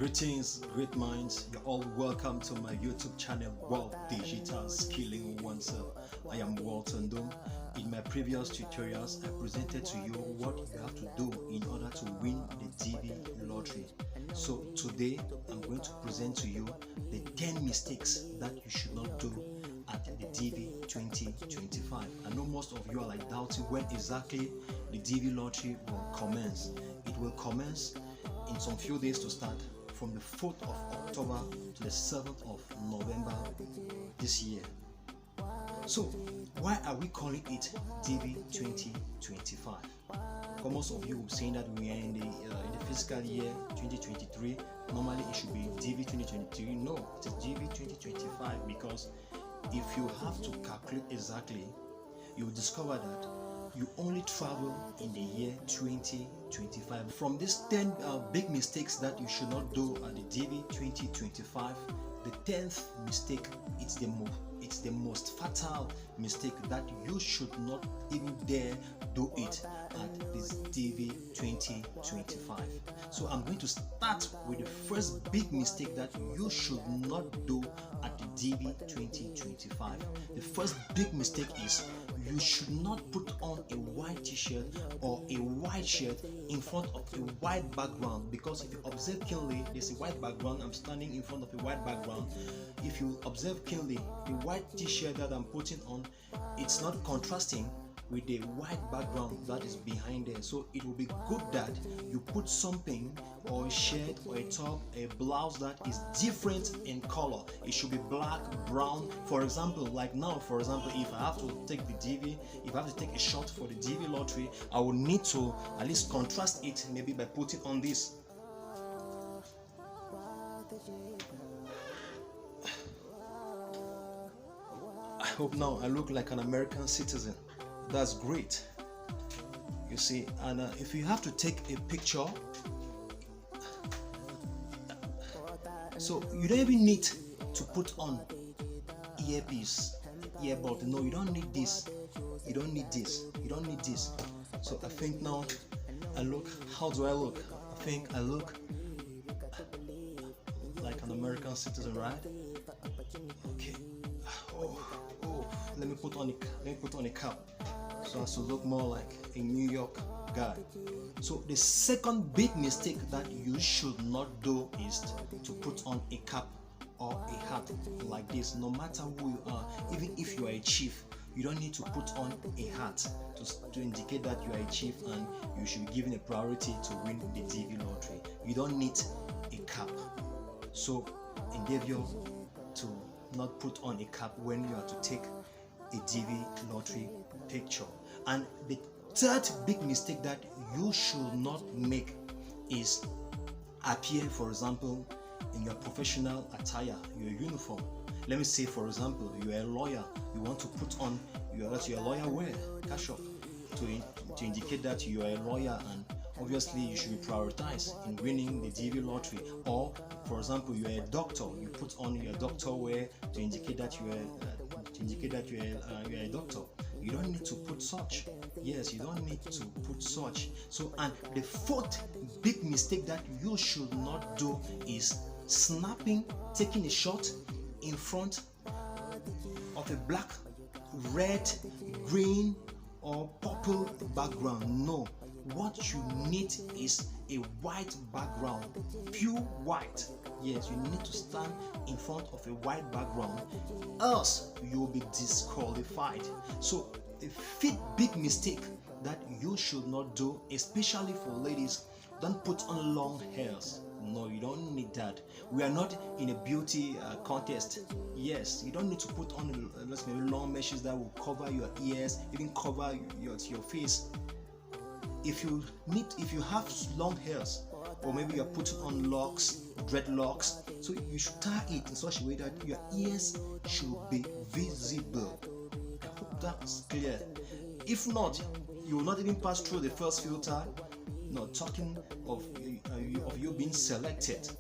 Greetings, great minds. You're all welcome to my YouTube channel, World Digital Skilling Oneself. I am Walton Dome. In my previous tutorials, I presented to you what you have to do in order to win the DV lottery. So today, I'm going to present to you the 10 mistakes that you should not do at the DV 2025. I know most of you are like doubting when exactly the DV lottery will commence. It will commence in some few days to start from the 4th of October to the 7th of November this year. So why are we calling it DV 2025? Because most of you saying that we are in the fiscal year 2023. Normally it should be DV 2023. No, it is DV 2025 because if you have to calculate exactly, you will discover that you only travel in the year 2025. From these 10 big mistakes that you should not do at the DV 2025, the 10th mistake, it's the most fatal mistake that you should not even dare do it at this DV 2025. So I'm going to start with the first big mistake that you should not do at the DV 2025. The first big mistake is you should not put on a white t-shirt or a white shirt in front of a white background, because if you observe keenly, there's a white background. I'm standing in front of a white background. If you observe keenly, the white t-shirt that I'm putting on, it's not contrasting with the white background that is behind there. So it will be good that you put something, or a shirt or a top, a blouse that is different in color. It should be black, brown. For example, like now, for example, if I have to take the DV, if I have to take a shot for the DV lottery, I will need to at least contrast it, maybe by putting on this. I hope now I look like an American citizen. That's great. You see, and if you have to take a picture, so you don't even need to put on earpiece, earbud. No, you don't need this. You don't need this. You don't need this. So I think now I look. How do I look? I think I look like an American citizen, right? Okay. Oh, let me put on a cap, so as to look more like a New York guy. So the second big mistake that you should not do is to put on a cap or a hat like this. No matter who you are, even if you are a chief, you don't need to put on a hat to indicate that you are a chief and you should be given a priority to win the DV lottery. You don't need a cap. So endeavor to not put on a cap when you are to take a DV lottery picture. And the third big mistake that you should not make is appear, for example, in your professional attire, your uniform. Let me say, for example, you are a lawyer. You want to put on your lawyer wear, casual, to indicate that you are a lawyer, and obviously you should be prioritized in winning the DV lottery. Or, for example, you are a doctor. You put on your doctor wear to indicate that you are a doctor. You don't need to put such. Yes, you don't need to put such. So, and the fourth big mistake that you should not do is snapping, taking a shot in front of a black, red, green, or purple background. No, what you need is a white background, pure white. Yes, you need to stand in front of a white background, else you will be disqualified. So the fifth big mistake that you should not do, especially for ladies, don't put on long hairs. No, you don't need that. We are not in a beauty contest. Yes, you don't need to put on maybe long meshes that will cover your ears, even cover your face. If you have long hairs, or maybe you're putting on locks, dreadlocks, so you should tie it in such a way that your ears should be visible. I hope that's clear. If not, you will not even pass through the first filter. Not talking of you being selected.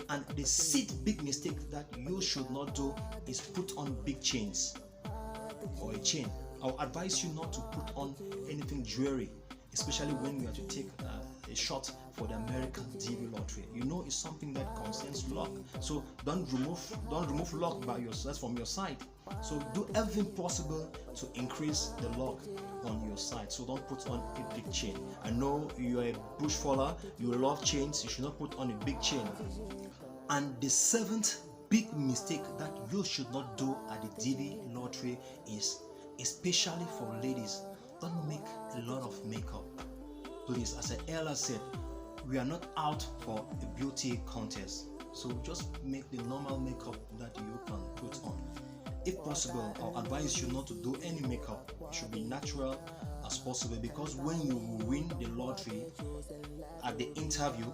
And the sixth big mistake that you should not do is put on big chains or a chain. I'll advise you not to put on anything jewelry. especially when you are to take a shot for the American TV lottery. You know it's something that concerns luck. So don't remove luck by yourself from your side. So do everything possible to increase the luck on your side. So don't put on a big chain. I know you're a bush faller, you love chains, you should not put on a big chain. And the seventh big mistake that you should not do at the TV lottery is, especially for ladies, don't make a lot of makeup. Please, as I earlier said, we are not out for a beauty contest. So just make the normal makeup that you can put on. If possible, I'll advise you not to do any makeup. It should be natural as possible, because when you win the lottery, at the interview,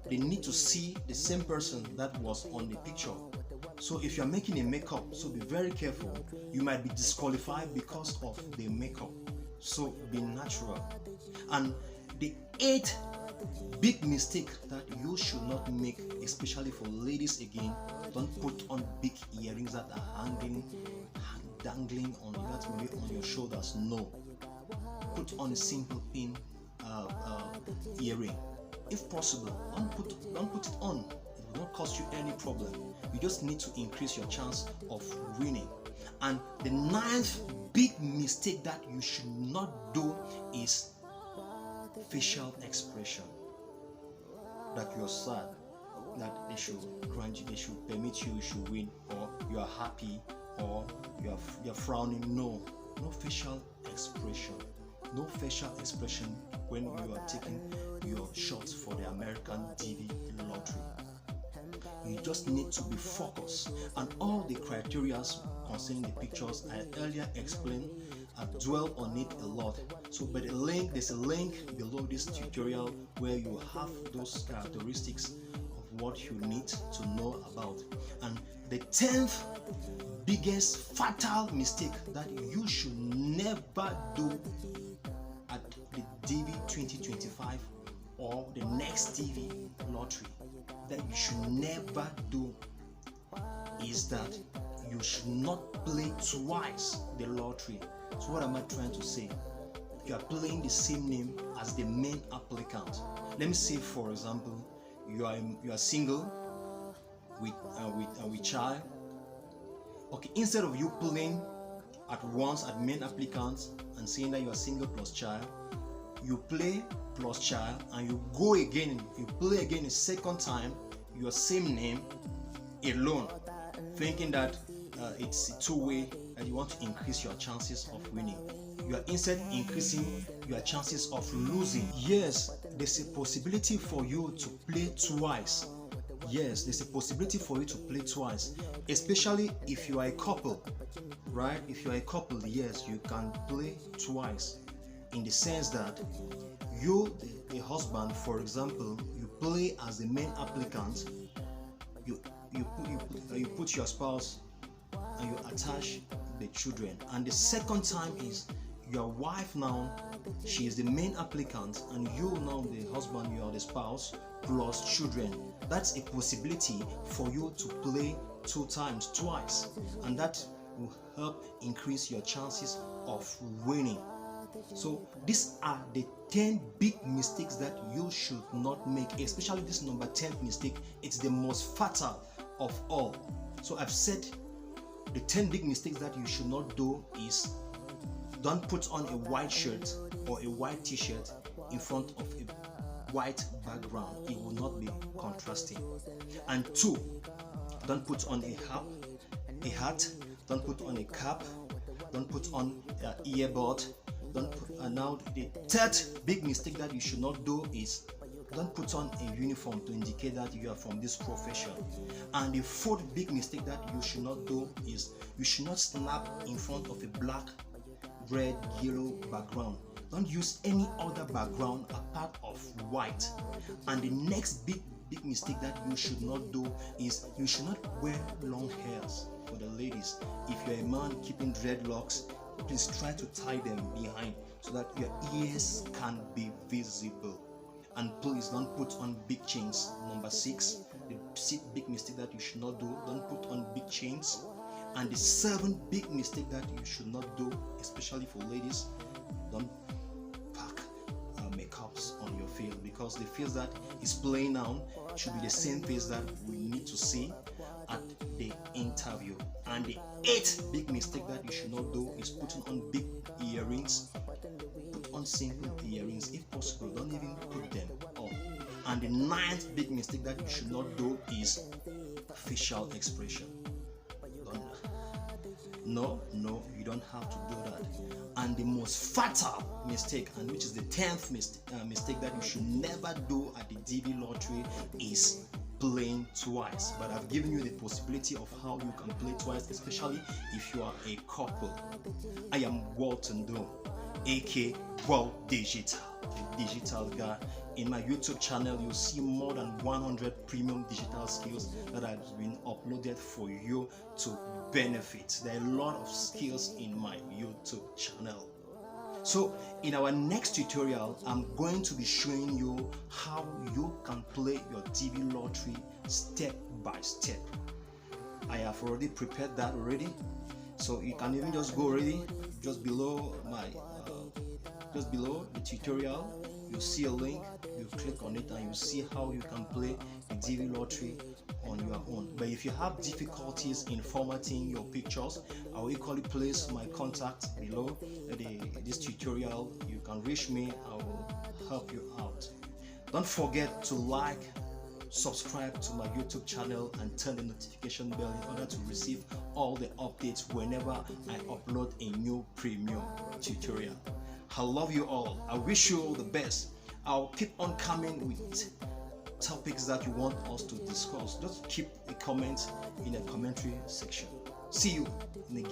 they need to see the same person that was on the picture. So if you're making a makeup, so be very careful. You might be disqualified because of the makeup. So be natural. And the eighth big mistake that you should not make, especially for ladies again, don't put on big earrings that are dangling on that maybe on your shoulders. No, put on a simple pin earring. If possible, don't put it on. It will not cause you any problem. You just need to increase your chance of winning. And the ninth big mistake that you should not do is facial expression. That you're sad, that they should grant you, they should permit you, you should win, or you are happy, or you're frowning. No facial expression. No facial expression when you are taking your shots for the American TV lottery. You just need to be focused, and all the criteria concerning the pictures I earlier explained, I dwell on it a lot. So but there's a link below this tutorial where you have those characteristics of what you need to know about. And the 10th biggest fatal mistake that you should never do at the TV 2025 or the next TV lottery, that you should never do, is that you should not play twice the lottery. So what am I trying to say? You are playing the same name as the main applicant. Let me say, for example, you are single with child. Okay, instead of you playing at once at main applicant and saying that you are single plus child, you play plus child, and you go again, you play again a second time your same name alone, thinking that it's a two-way, and you want to increase your chances of winning. You are instead increasing your chances of losing. Yes, there's a possibility for you to play twice. Yes, there's a possibility for you to play twice, especially if you are a couple, right? If you are a couple, yes, you can play twice, in the sense that you, the husband, for example, you play as the main applicant, you put your spouse and you attach the children. And the second time is your wife now, she is the main applicant, and you now, the husband, you are the spouse plus children. That's a possibility for you to play twice, and that will help increase your chances of winning. So these are the 10 big mistakes that you should not make, especially this number 10th mistake. It's the most fatal of all. So I've said the 10 big mistakes that you should not do is, don't put on a white shirt or a white t-shirt in front of a white background. It will not be contrasting. And 2, don't put on a hat, don't put on a cap, don't put on an earbud. Now the 3rd big mistake that you should not do is, don't put on a uniform to indicate that you are from this profession. And the 4th big mistake that you should not do is, you should not snap in front of a black, red, yellow background. Don't use any other background apart of white. And the next big mistake that you should not do is, you should not wear long hairs. For the ladies, if you're a man keeping dreadlocks, please try to tie them behind so that your ears can be visible. And please don't put on big chains. Number 6, the 6th big mistake that you should not do, don't put on big chains. And the 7th big mistake that you should not do, especially for ladies, don't pack because the face that is playing now should be the same face that we need to see at the interview. And the 8th big mistake that you should not do is putting on big earrings. Put on simple earrings if possible, don't even put them on. And the 9th big mistake that you should not do is facial expression. No, you don't have to do that. And the most fatal mistake, and which is the 10th mistake that you should never do at the DV lottery, is playing twice. But I've given you the possibility of how you can play twice, especially if you are a couple. I am Walton Doe, aka World Digital, the digital guy. In my YouTube channel, you'll see more than 100 premium digital skills that have been uploaded for you to benefit. There are a lot of skills in my YouTube channel. So in our next tutorial, I'm going to be showing you how you can play your DV lottery step by step. I have already prepared that already, so you can even just go already just below the tutorial. You see a link, you click on it, and you see how you can play the DV lottery on your own. But if you have difficulties in formatting your pictures, I will equally place my contact below this tutorial. You can reach me, I will help you out. Don't forget to like, subscribe to my YouTube channel, and turn the notification bell in order to receive all the updates whenever I upload a new premium tutorial. I love you all. I wish you all the best. I'll keep on coming with topics that you want us to discuss. Just keep a comment in the commentary section. See you in the